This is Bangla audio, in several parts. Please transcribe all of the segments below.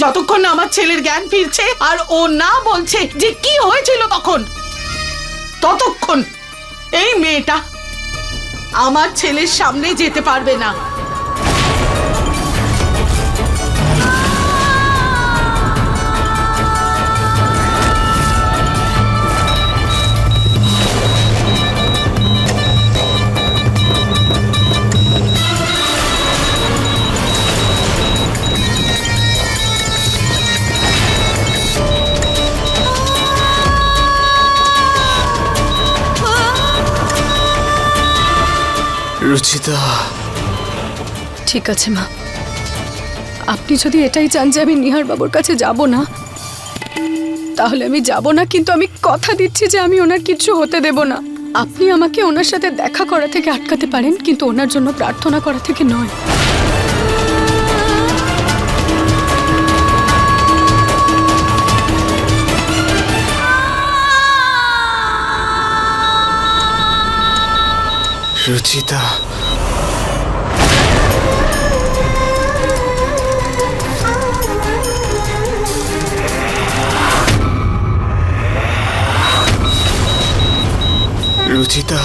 যতক্ষণ না আমার ছেলের জ্ঞান ফিরছে আর ও না বলছে যে কি হয়েছিল তখন, ততক্ষণ এই মেয়েটা আমার ছেলের সামনে যেতে পারবে না। রুচিতা, ঠিক আছে মা, আপনি যদি এটাই চান যে আমি নিহার বাবুর কাছে যাব না, তাহলে আমি যাব না, কিন্তু আমি কথা দিচ্ছি যে আমি ওনার কিছু হতে দেব না। আপনি আমাকে ওনার সাথে দেখা করা থেকে আটকাতে পারেন, কিন্তু ওনার জন্য প্রার্থনা করা থেকে নয়। রুচিতা, রুচিতা,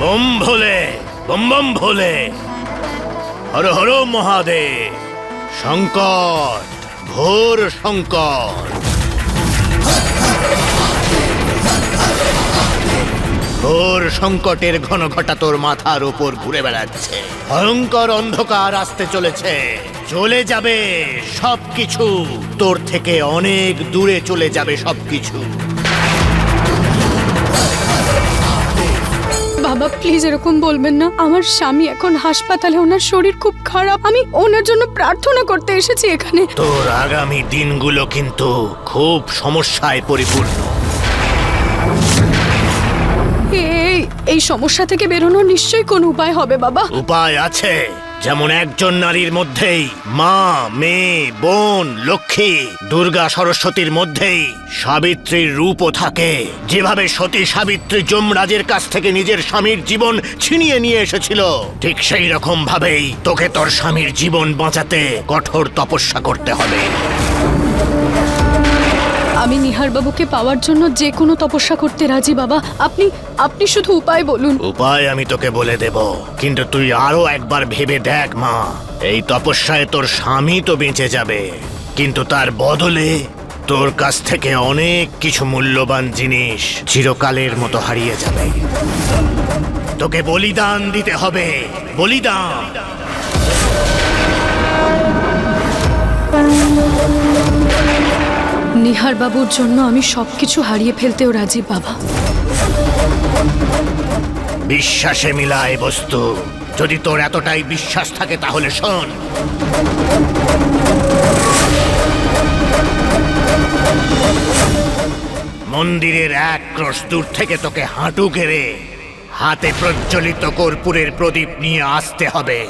বম ভোলে, বম বম ভোলে, হর হর মহাদেব, সংকট, ঘোর সংকট, ঘোর সংকটের ঘন ঘটা তোর মাথার উপর ঘুরে বেড়াচ্ছে। ভয়ঙ্কর অন্ধকার আসতে চলেছে, চলে যাবে সবকিছু, তোর থেকে অনেক দূরে চলে যাবে সবকিছু। বাবা প্লিজ এরকম বলবেন না। আমার স্বামী এখন হাসপাতালে, ওনার শরীর খুব খারাপ। আমি ওনার জন্য প্রার্থনা করতে এসেছি এখানে। তোর আগামী দিনগুলো কিন্তু খুব সমস্যায় পরিপূর্ণ। এই সমস্যা থেকে বেরোনোর নিশ্চয়ই কোনো উপায় হবে বাবা। উপায় আছে, যেমন একজন নারীর মধ্যেই মা, মেয়ে, বোন, লক্ষ্মী, দুর্গা, সরস্বতীর মধ্যেই সাবিত্রীর রূপও থাকে। যেভাবে সতী সাবিত্রী যমরাজের কাছ থেকে নিজের স্বামীর জীবন ছিনিয়ে নিয়ে এসেছিল, ঠিক সেই রকম ভাবেই তোকে তোর স্বামীর জীবন বাঁচাতে কঠোর তপস্যা করতে হবে। আমি নিহার বাবুকে পাওয়ার জন্য যে কোনো তপস্যা করতে রাজি বাবা। আপনি শুধু উপায় বলুন। উপায় আমি তোকে বলে দেব, কিন্তু তুই আরো একবার ভেবে দেখ মা। এই তপস্যায় তোর স্বামী তো বেঁচে যাবে, কিন্তু তার বদলে তোর কাছ থেকে অনেক কিছু মূল্যবান জিনিস চিরকালের মতো হারিয়ে যাবে। তোকে বলিদান দিতে হবে, বলিদান। নিহার বাবুর জন্য আমি সবকিছু হারিয়ে ফেলতেও রাজি বাবা। বিশ্বাসে মিলায় বস্তু। যদি তোর এতটাই বিশ্বাস থাকে তাহলে শোন। মন্দিরের এক ক্রোশ দূর থেকে তোকে হাঁটু গেড়ে হাতে প্রজ্বলিত কর্পূরের প্রদীপ নিয়ে আসতে হবে।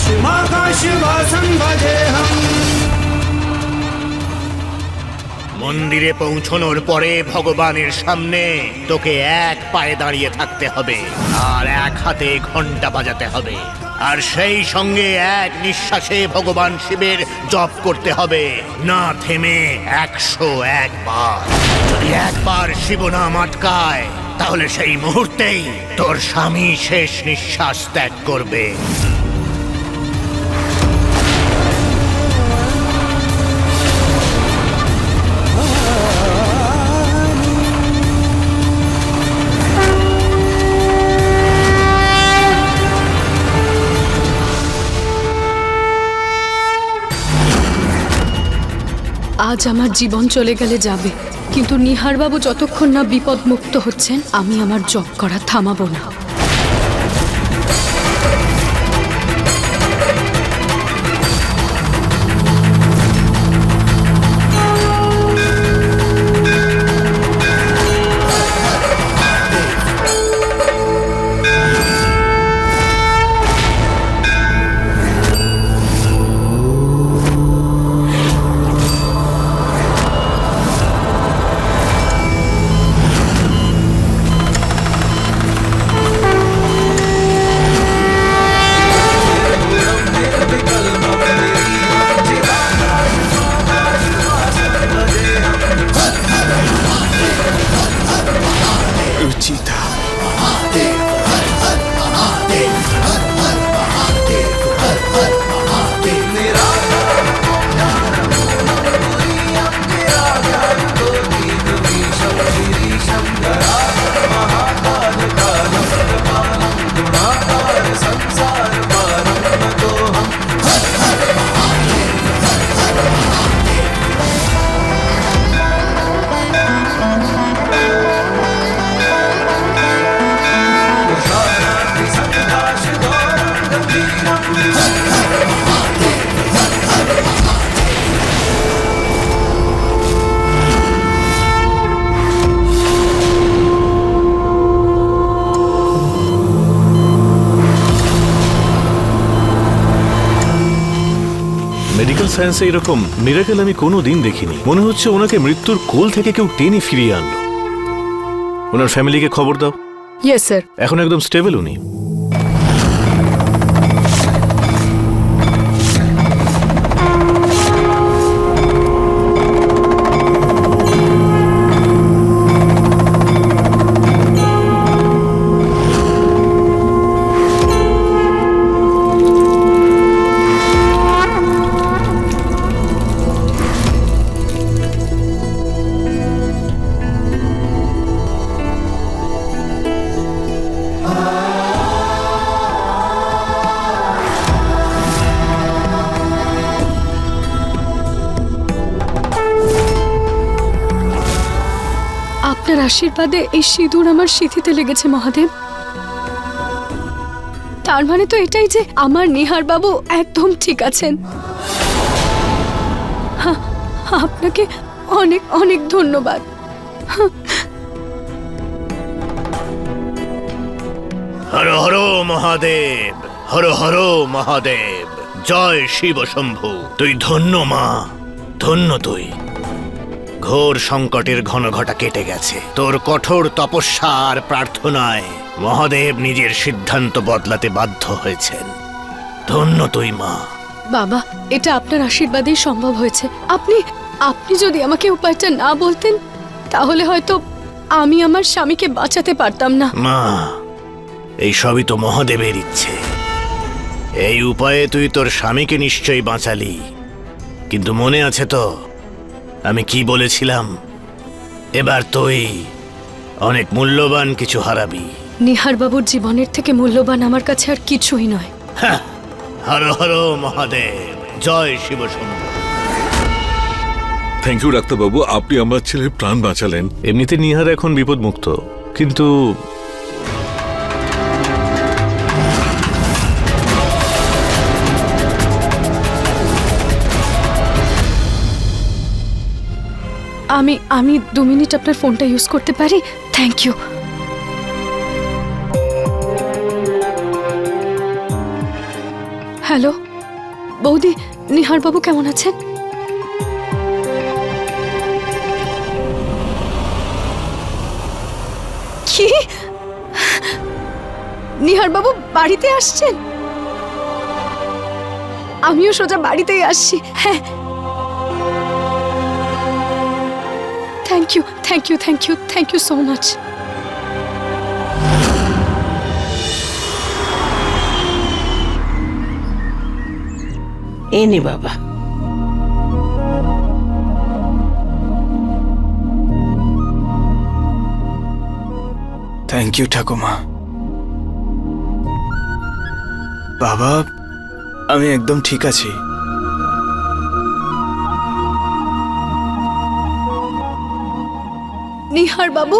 शिवासं भजेऽहम्। মন্দিরে পৌঁছানোর পরে ভগবানের সামনে তোকে এক পায়ে দাঁড়িয়ে থাকতে হবে আর এক হাতে ঘন্টা বাজাতে হবে আর সেই সঙ্গে এক নিঃশ্বাসে ভগবান শিবের জপ করতে হবে না থেমে 101 বার। যদি একবার শিব নাম আটকায় তাহলে সেই মুহূর্তেই তোর স্বামী শেষ নিঃশ্বাস ত্যাগ করবে। আজ আমার জীবন চলে গেলে যাবে, কিন্তু নিহারবাবু যতক্ষণ না বিপদ মুক্ত হচ্ছেন আমি আমার জব করা থামাবো না। रुचिता মেডিকেল সায়েন্সে এরকম মিরাকেল আমি কোনো দিন দেখিনি। মনে হচ্ছে ওনাকে মৃত্যুর কোল থেকে কেউ টেনে ফিরিয়ে আনলো। ওনার ফ্যামিলিকে খবর দাও। Yes sir. এখন একদম স্টেবল উনি। আপনার আশীর্বাদে এই সিঁদুর আমার সিঁথিতে লেগেছে মহাদেব। তার মানে তো এটাই যে আমার নিহার বাবু একদম ঠিক আছেন। আপনাকে অনেক অনেক ধন্যবাদ। হর হর মহাদেব, হর হর মহাদেব, জয় শিব শম্ভু। তুই ধন্য মা, ধন্য তুই। ঘোর সংকটের ঘনঘটা কেটে গেছে। তোর কঠোর তপস্যা আর প্রার্থনায় মহাদেব নিজের সিদ্ধান্ত বদলাতে বাধ্য হয়েছেন। ধন্য তুই মা। বাবা, এটা আপনার আশীর্বাদেই সম্ভব হয়েছে। আপনি যদি আমাকে উপায়টা না বলতেন তাহলে হয়তো আমি আমার স্বামীকে বাঁচাতে পারতাম না। মা, এই সবই তো মহাদেবের ইচ্ছে। এই উপায়ে তুই তোর স্বামীকে নিশ্চয়ই বাঁচালি, কিন্তু মনে আছে তো আমি কি বলেছিলাম? এবার তুই অনেক মূল্যবান কিছু হারাবি। নিহার বাবুর জীবনের থেকে মূল্যবান আমার কাছে আর কিছুই নয়। হর হর মহাদেব, জয় শিব শম্ভু। থ্যাংক ইউ ডাক্তারবাবু, আপনি আমার ছেলের প্রাণ বাঁচালেন। এমনিতে নিহার এখন বিপদমুক্ত, কিন্তু আমি 2 মিনিট আপনার ফোনটা ইউজ করতে পারি? Thank you. হ্যালো বৌদি, নিহার বাবু কেমন আছেন? কি? নিহার বাবু বাড়িতে আসছেন? আমিও সোজা বাড়িতেই আসছি। হ্যাঁ, thank you thank you thank you thank you so much. এনে বাবা, থ্যাংক ইউ ঠাকুমা। বাবা, আমি একদম ঠিক আছি। নিহার বাবু,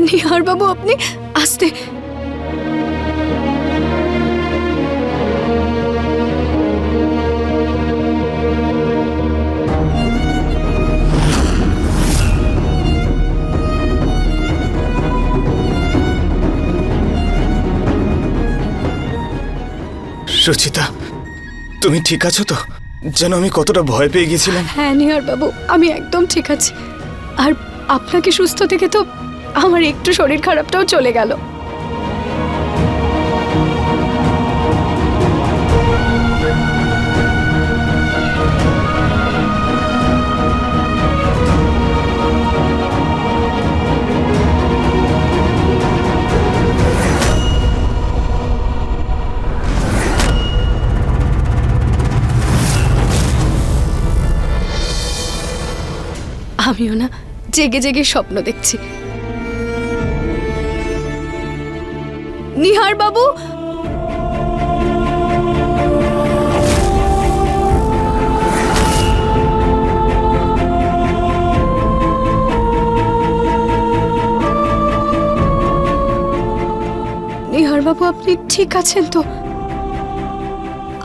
নিহার বাবু আপনি আসতে। সুচিতা, তুমি ঠিক আছো তো? যেন আমি কতটা ভয় পেয়ে গেছিলাম। হ্যাঁ নিহার বাবু, আমি একদম ঠিক আছি। আর আপনাকে সুস্থ থেকে তো আমার একটু শরীর খারাপটাও চলে গেল। আমিও না জেগে জেগে স্বপ্ন দেখছি। নিহার বাবু, নিহার বাবু আপনি ঠিক আছেন তো?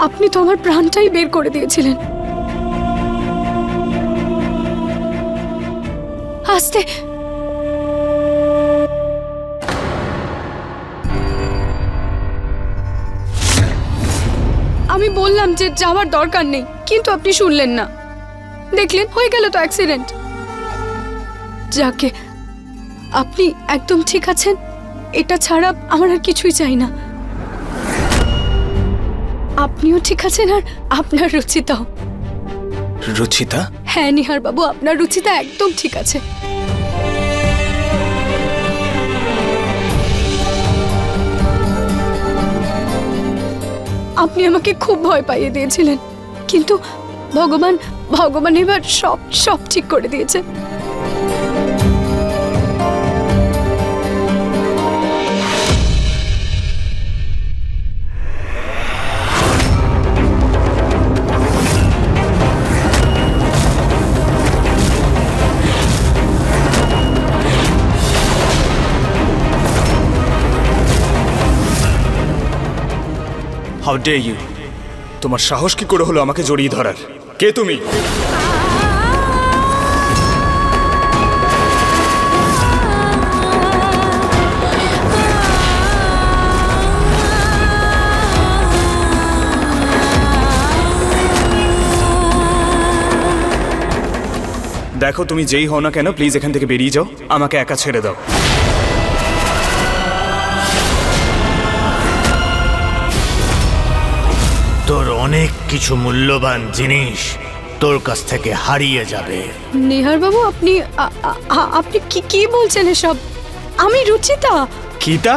আপনি তো আমার প্রাণটাই বের করে দিয়েছিলেন। আস্তে। আমি বললাম যে যাওয়ার দরকার নেই, কিন্তু আপনি শুনলেন না। দেখলেন হয়ে গেল তো অ্যাক্সিডেন্ট। যাকে আপনি একদম ঠিক আছেন, এটা ছাড়া আমার আর কিছুই চাই না। আপনিও ঠিক আছেন আর আপনার রুচিতাও। রুচিতা? হ্যাঁ নিহার বাবু, আপনার রুচিতা একদম ঠিক আছে। আপনি আমাকে খুব ভয় পাইয়ে দিয়েছিলেন, কিন্তু ভগবান এবার সব ঠিক করে দিয়েছে। How dare you! তোমার সাহস কি করে হলো আমাকে জড়িয়ে ধরার? কে তুমি? দেখো, তুমি যেই হও না কেন, প্লিজ এখান থেকে বেরিয়ে যাও। আমাকে একা ছেড়ে দাও। তোর অনেক কিছু মূল্যবান জিনিস তোর কাছ থেকে হারিয়ে যাবে। নিহার বাবু আপনি আপনি কি বলছেন এসব? আমি রুচিতা। গীতা?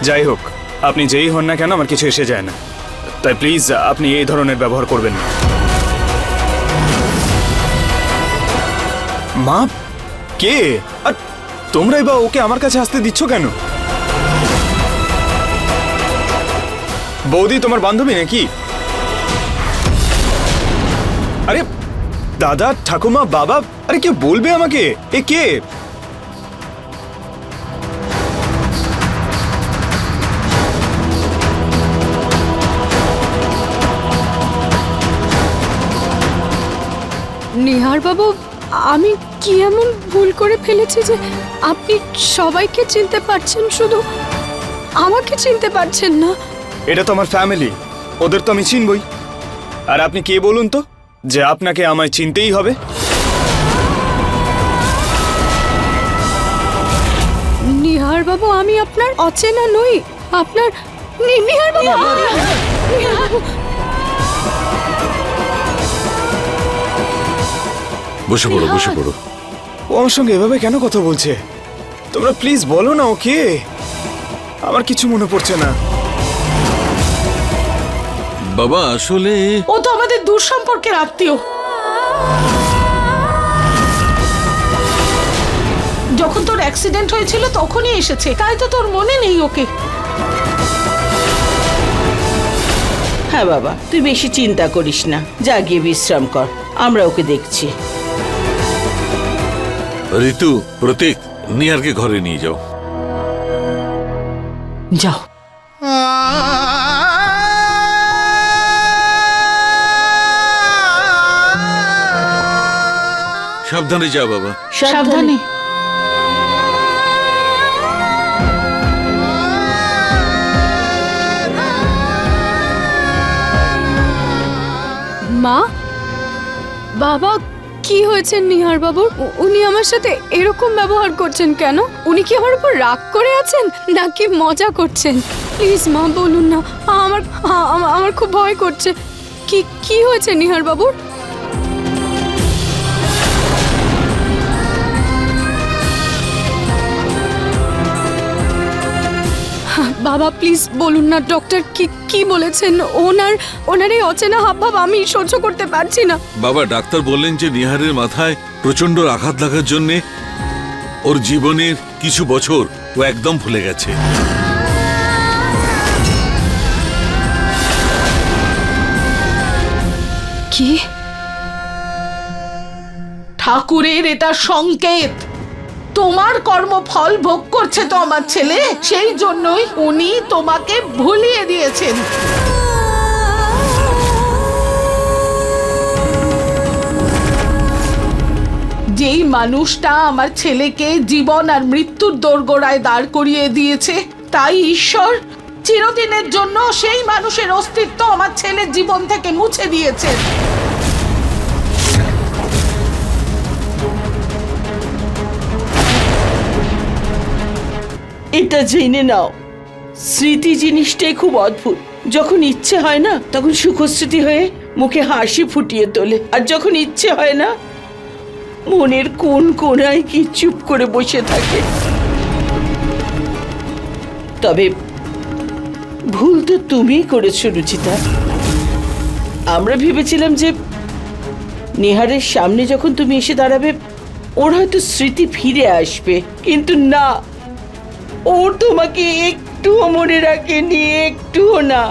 যাই হোক, আপনি যেই হন না কেন, আমার কিছু এসে যায় না। তাই প্লিজ আপনি এই ধরনের ব্যবহার করবেন না। মা, কে? আর তোমরাই বা ওকে আমার কাছে আসতে দিচ্ছ কেন? বৌদি তোমার বান্ধবী নাকি? আরে দাদা, ঠাকুমা, বাবা, আরে কে বলবে আমাকে? এ কে? নিহার বাবু, আমি কি এমন ভুল করে ফেলেছি যে আপনি সবাইকে চিনতে পারছেন, শুধু আমাকে চিনতে পারছেন না? এটা তো আমার ফ্যামিলি, ওদের তো আমি চিনবই। আর আপনি কে বলুন তো যে আপনাকে আমায় চিনতেই হবে? নিহার বাবু, আমি আপনার অচেনা নই। আপনার নিহার বাবু, নিহার বাবু। বসে পড়ো, বসে পড়ো। ও আমার সঙ্গে এভাবে কেন কথা বলছে? তোমরা প্লিজ বলো না ওকে, আমার কিছু মনে পড়ছে না। বাবা আসলে ও তো আমাদের দূর সম্পর্কের আত্মীয়। যখন তোর অ্যাক্সিডেন্ট হয়েছিল তখনই এসেছে, তাই তো তোর মনে নেই ওকে? হ্যাঁ বাবা, তুই বেশি চিন্তা করিস না, যা গিয়ে বিশ্রাম কর, আমরা ওকে দেখছি। ঋতু, প্রতীক, নিহারকে ঘরে নিয়ে যাও। যাও। সাবধানে যা বাবা। সাবধানে। মা, বাবা, কি হয়েছে নিহার বাবুর? উনি আমার সাথে এরকম ব্যবহার করছেন কেন? উনি কি আমার উপর রাগ করে আছেন নাকি মজা করছেন? প্লিজ মা, বলুন না, আমার আমার খুব ভয় করছে। কি হয়েছে নিহার বাবুর? বাবা প্লিজ বলুন না, ডক্টর কি বলেছেন? ওনার এই অচেনা হাবভাব আমি সহ্য করতে পারছি না। বাবা, ডাক্তার বললেন যে নিহারের মাথায় প্রচন্ড আঘাত লাগার জন্যে ওর জীবনের কিছু বছর ও একদম ভুলে গেছে। কি? ঠাকুরের এটা সংকেত। তোমার কর্মফল ভোগ করছে তো আমার ছেলে, সেই জন্যই উনি তোমাকে ভুলিয়ে দিয়েছেন। যেই মানুষটা আমার ছেলেকে জীবন আর মৃত্যুর দোরগোড়ায় দাঁড় করিয়ে দিয়েছে, তাই ঈশ্বর চিরদিনের জন্য সেই মানুষের অস্তিত্ব আমার ছেলের জীবন থেকে মুছে দিয়েছেন। এটা জেনে নাও, স্মৃতি জিনিসটাই খুব অদ্ভুত। যখন ইচ্ছে হয় না তখন সুখস্মৃতি হয়ে মুখে হাসি ফুটিয়ে তোলে, আর যখন ইচ্ছে হয় না মনের কোন কোনায় কি চুপ করে বসে থাকে। তবে ভুল তো তুমিই করেছো রুচিতা। আমরা ভেবেছিলাম যে নিহারের সামনে যখন তুমি এসে দাঁড়াবে ওর হয়তো স্মৃতি ফিরে আসবে, কিন্তু না, ও তোমাকে একটুও মনে রাখেনি, একটুও না।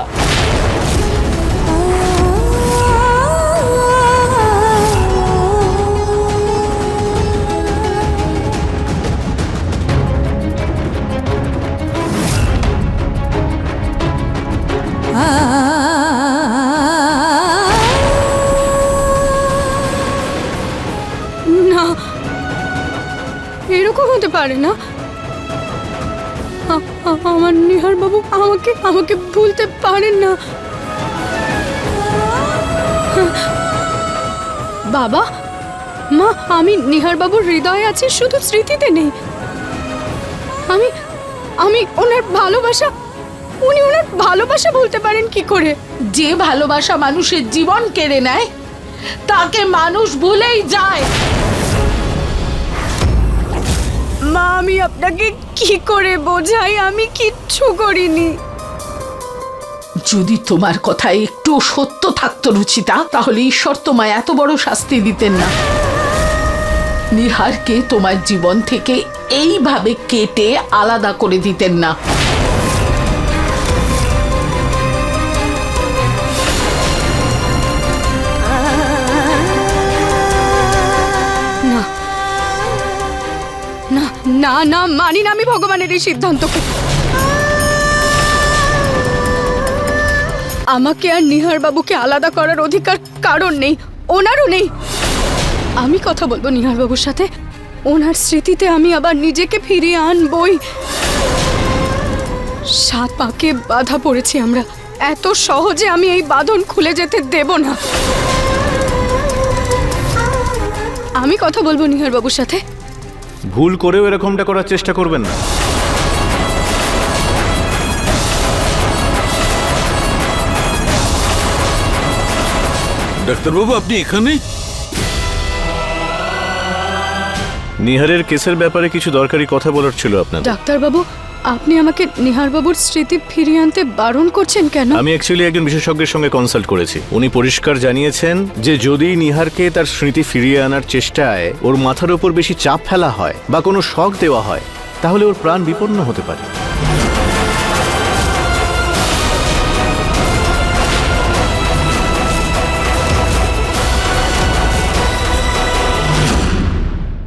না, এরকম হতে পারে না। আমার নিহার বাবু আমাকে ভুলতে পারেন না। বাবা, মা, আমি নিহার বাবুর হৃদয়ে আছি, শুধু স্মৃতিতে নেই। আমি ওনার ভালোবাসা, উনি ওনার ভালোবাসা বলতে পারেন কি করে? যে ভালোবাসা মানুষের জীবন কেড়ে নেয় তাকে মানুষ ভুলেই যায়। মা, আমি আপনাকে কি করে বোঝাই? আমি কিচ্ছু করিনি। যদি তোমার কথা একটু সত্য থাকতো রুচিতা, তাহলে ঈশ্বর তোমায় এত বড় শাস্তি দিতেন না। নিহারকে তোমার জীবন থেকে এইভাবে কেটে আলাদা করে দিতেন না। না না মানি না আমি ভগবানের এই সিদ্ধান্তকে। আমাকে আর নিহার বাবুকে আলাদা করার অধিকার কারণ নেই, ওনারও নেই। আমি কথা বলবো নিহার বাবুর সাথে, ওনার স্মৃতিতে আমি আবার নিজেকে ফিরিয়ে আনবই। 7 পাকে বাধা পড়েছি আমরা, এত সহজে আমি এই বাঁধন খুলে যেতে দেব না। আমি কথা বলবো নিহার বাবুর সাথে। ভুল করেও এরকমটা করার চেষ্টা করবেন না। ডাক্তারবাবু, আপনি এখানে? নিহারের কেসের ব্যাপারে কিছু দরকারি কথা বলার ছিল আপনার। ডাক্তারবাবু, আপনি আমাকে নিহার বাবুর স্মৃতি ফিরিয়ে আনতে বারণ করছেন কেন? আমি অ্যাকচুয়ালি একজন বিশেষজ্ঞের সঙ্গে কনসাল্ট করেছি। উনি পরিষ্কার জানিয়েছেন যে যদি নিহারকে তার স্মৃতি ফিরিয়ে আনার চেষ্টায় ওর মাথার উপর বেশি চাপ ফেলা হয় বা কোনো শক দেওয়া হয়, তাহলে ওর প্রাণ বিপন্ন হতে পারে।